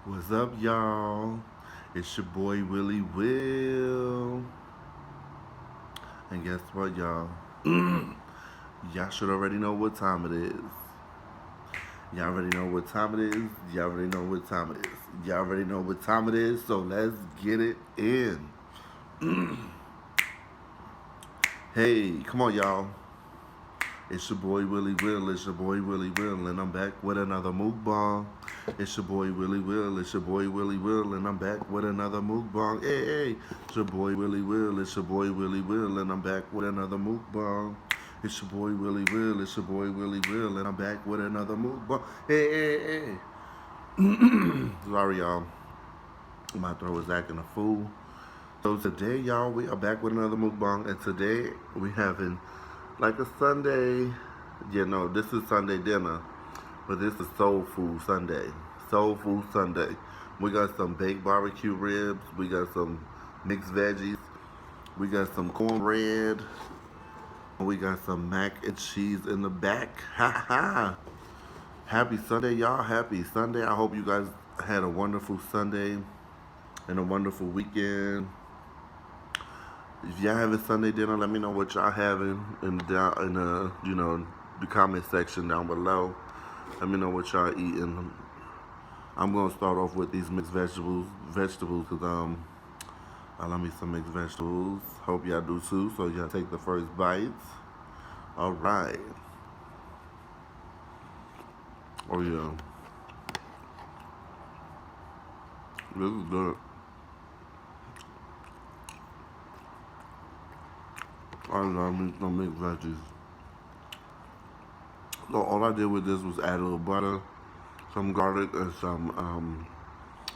What's up, y'all? It's your boy Willie Will. And guess what, y'all? Y'all should already know what time it is. Y'all already know what time it is. Y'all already know what time it is. Y'all already know what time it is, so let's get it in. Hey, come on, y'all. It's your boy Willie Will, it's your boy Willie Will, and I'm back with another mukbang. It's your boy Willie Will, it's your boy Willie Will, and I'm back with another mukbang. Hey, it's your boy Willie Will, it's your boy Willie Will, and I'm back with another mukbang. It's your boy Willie Will, it's your boy Willie Will, and I'm back with another mukbang. Hey. Sorry, y'all. My throat is acting a fool. So today, y'all, we are back with another mukbang, and today we having like a Sunday. No, this is Sunday dinner, but this is Soul Food Sunday. Soul Food Sunday. We got some baked barbecue ribs. We got some mixed veggies. We got some cornbread. We got some mac and cheese in the back. Ha ha! Happy Sunday, y'all. Happy Sunday. I hope you guys had a wonderful Sunday and a wonderful weekend. If y'all having Sunday dinner, let me know what y'all having in the comment section down below. Let me know what y'all eating. I'm gonna start off with these mixed vegetables, cause I love me some mixed vegetables. Hope y'all do too. So y'all take the first bites. All right. Oh yeah, this is good. I love me some mixed veggies. So all I did with this was add a little butter, some garlic, and some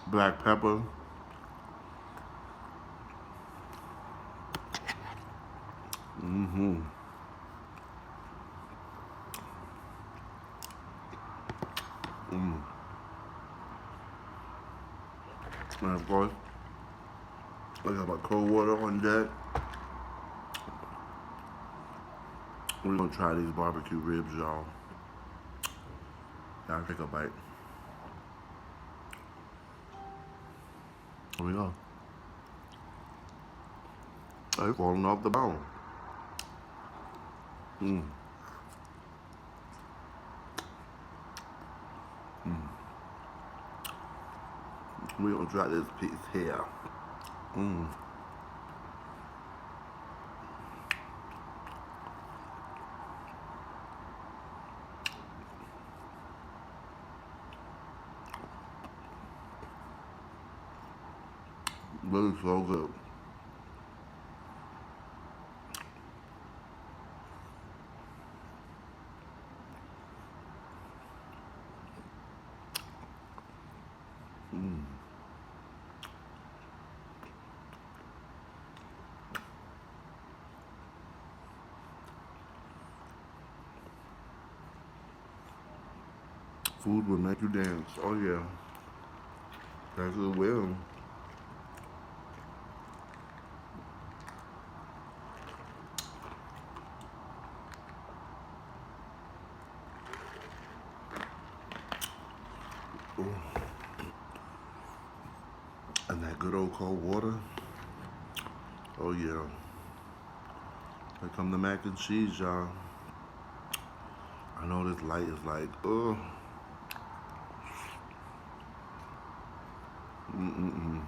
black pepper. Mm-hmm. Mm. And of course, I got my cold water on deck. We're gonna try these barbecue ribs, y'all. Y'all take a bite. Here we go. They falling off the bone. Mm. We're gonna try this piece here. Mm. Really so good. Mm. Food will make you dance. Oh yeah. That's it will. Ooh. And that good old cold water. Oh yeah. Here come the mac and cheese, y'all. I know this light is like, ugh. Mm-mm-mm.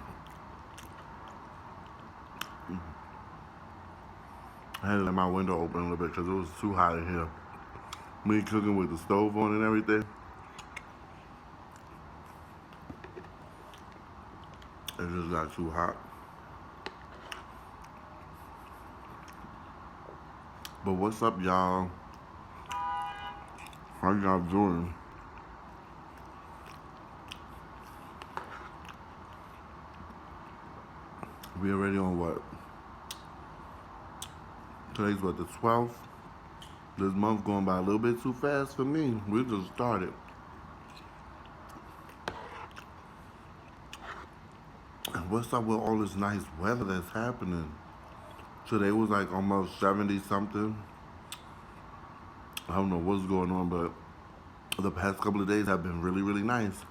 I had to let my window open a little bit because it was too hot in here. Me cooking with the stove on and everything. It just got too hot. But what's up, y'all? How y'all doing? We already on what? Today's what, the 12th? This month going by a little bit too fast for me. We just started. And what's up with all this nice weather that's happening? Today was like almost 70 something. I don't know what's going on, but the past couple of days have been really, really nice.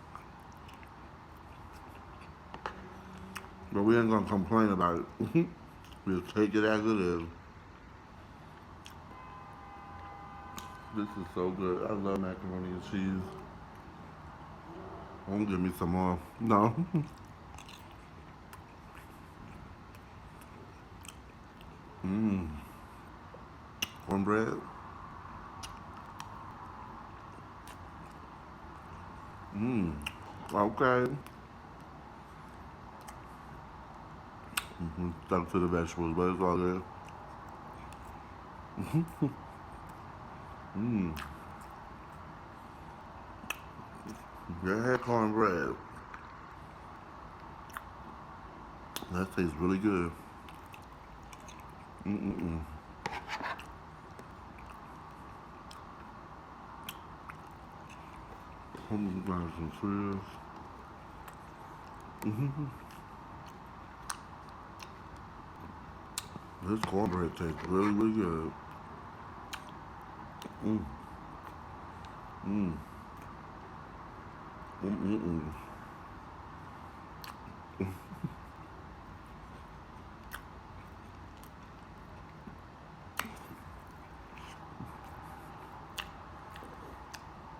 But we ain't gonna complain about it. We'll take it as it is. This is so good. I love macaroni and cheese. Won't give me some more. No. Mmm. Cornbread. Mmm. Okay. Stuck to the vegetables, but it's all good. Mmm. Yeah, cornbread. That tastes really good. Mm-mm-mm. Some cereals. This cornbread tastes really, really good. Mm. Mm. Mm-mm-mm.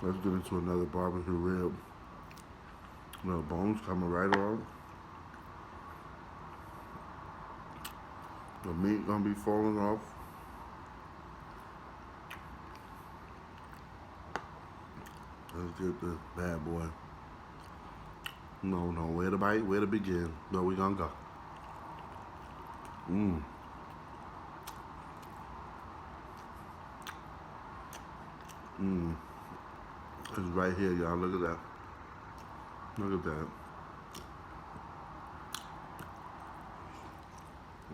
Let's get into another barbecue rib. The bones coming right off. The meat gonna be falling off. Let's get this bad boy. No, where to bite, where to begin. Where we gonna go? Mmm. Mmm. It's right here, y'all. Look at that. Look at that.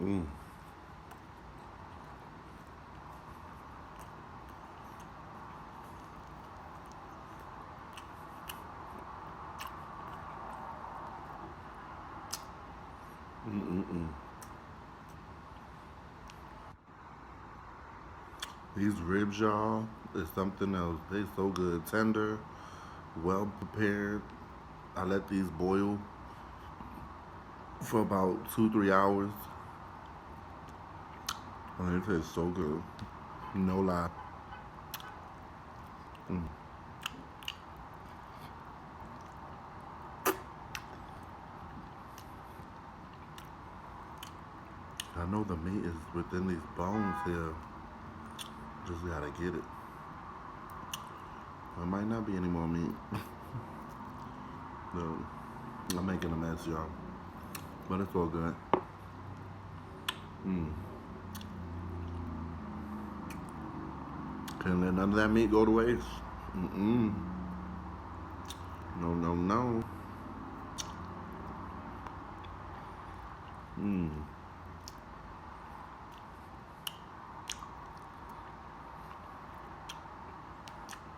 Mmm. Mm-mm-mm. These ribs, y'all, is something else. They so good. Tender, well prepared. I let these boil for about 2, 3 hours. And it tastes so good. No lie. Mm. I know the meat is within these bones here. Just gotta get it. There might not be any more meat. No, I'm making a mess, y'all. But it's all good. Mm. Can't let none of that meat go to waste. Mm-mm. No, no, no. Mm.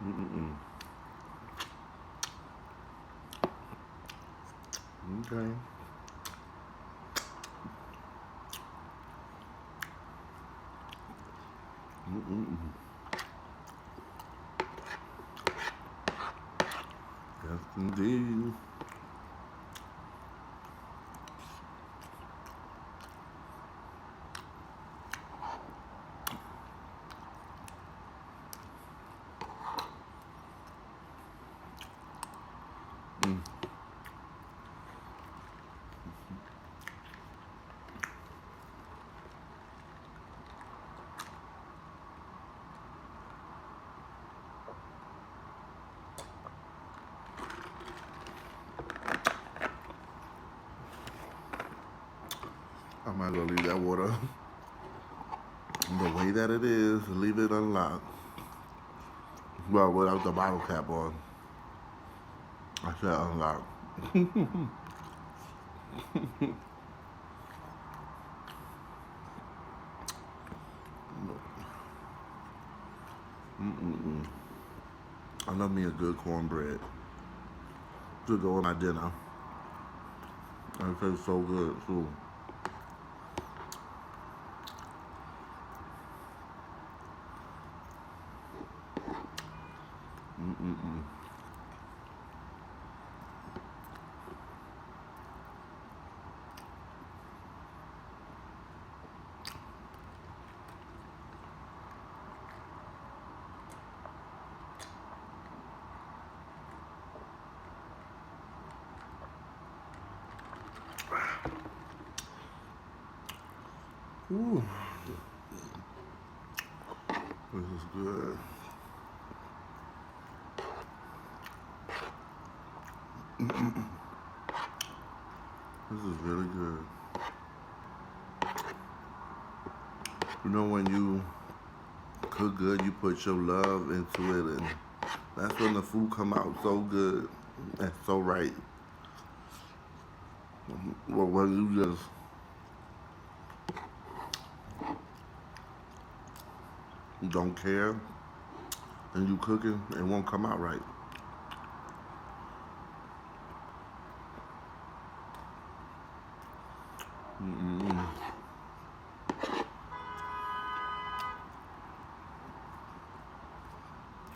Mm-mm. Okay. Mm-mm. Yes, indeed. Mm. I might go leave that water the way that it is. Leave it unlocked. Well, without the bottle cap on. I said unlocked. Mm-mm-mm. I love me a good cornbread to go with my dinner. It tastes so good too. Mm-mm-mm. Ooh, this is good. This is really good. You know when you cook good, you put your love into it, and that's when the food come out so good and so right. Well, when you just don't care and you cooking, it won't come out right.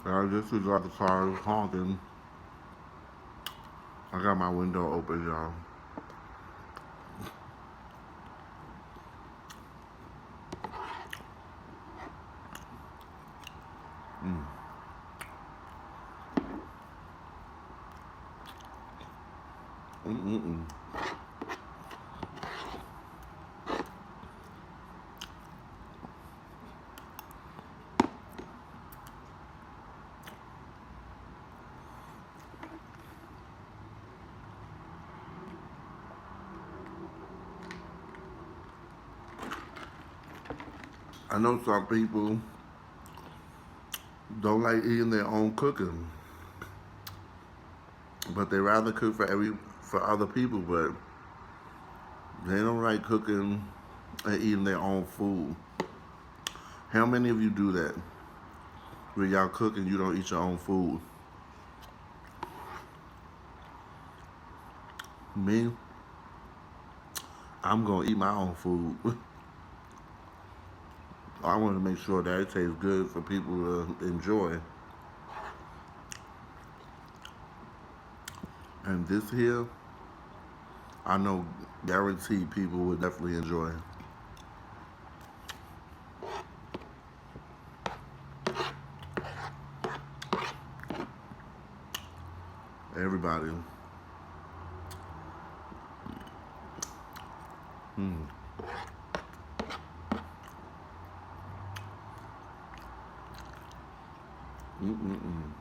I just got the car honking. I got my window open, y'all. Mm-mm-mm. I know some people don't like eating their own cooking, but they rather cook for other people, but they don't like cooking and eating their own food. How many of you do that? When y'all cook and you don't eat your own food? Me, I'm gonna eat my own food. I want to make sure that it tastes good for people to enjoy. And this here, I know guaranteed people would definitely enjoy. Everybody. Mm. Mm-mm-mm.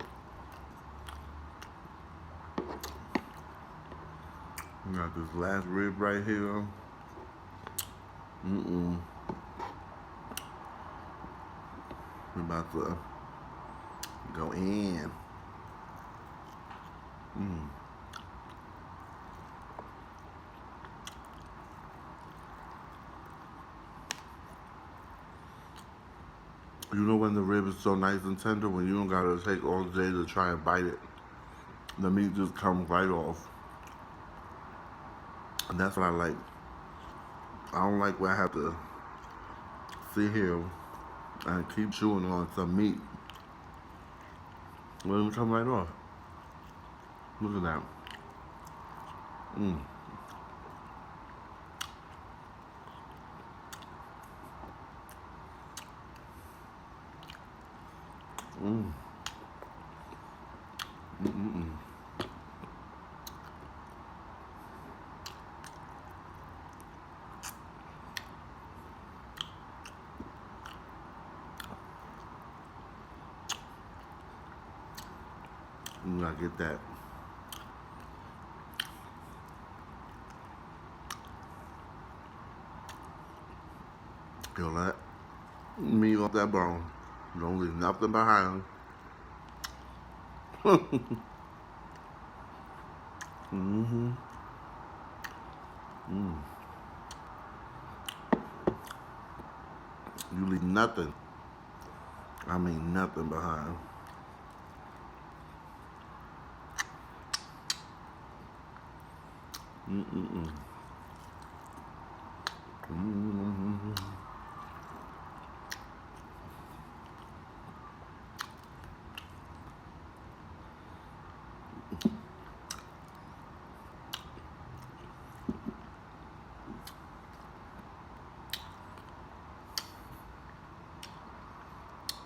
We got this last rib right here. Mm-mm. We're about to go in. Mm. You know when the rib is so nice and tender, when you don't gotta take all day to try and bite it, the meat just comes right off. And that's what I like. I don't like when I have to sit here and keep chewing on some meat. Well, it come right off. Look at that. Mm. Mm. Mm-mm-mm. You gotta get that. Peel that meat off that bone. Don't leave nothing behind. Mm-hmm. Mm. You leave nothing. I mean nothing behind. Mm-mm-mm. Mm-hmm.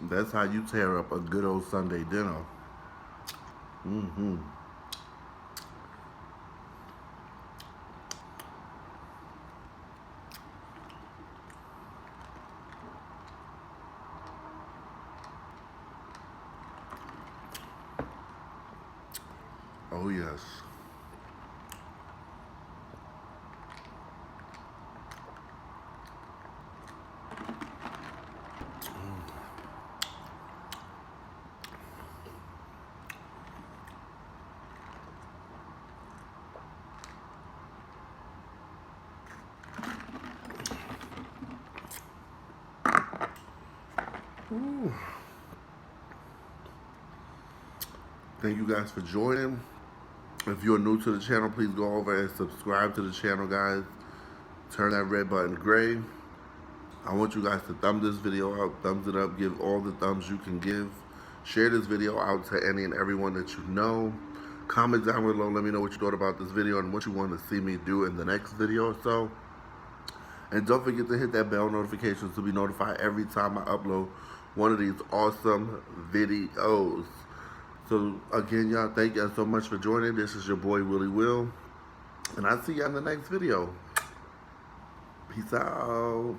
That's how you tear up a good old Sunday dinner. Mm-hmm. Oh yes. Ooh. Thank you guys for joining. If you're new to the channel, please go over and subscribe to the channel, guys. Turn that red button gray. I want you guys to thumb this video up, thumbs it up, give all the thumbs you can give. Share this video out to any and everyone that you know. Comment down below, let me know what you thought about this video and what you want to see me do in the next video or so. And don't forget to hit that bell notification to be notified every time I upload one of these awesome videos. So again, y'all, thank y'all so much for joining. This is your boy Willie Will, and I'll see you in the next video. Peace out.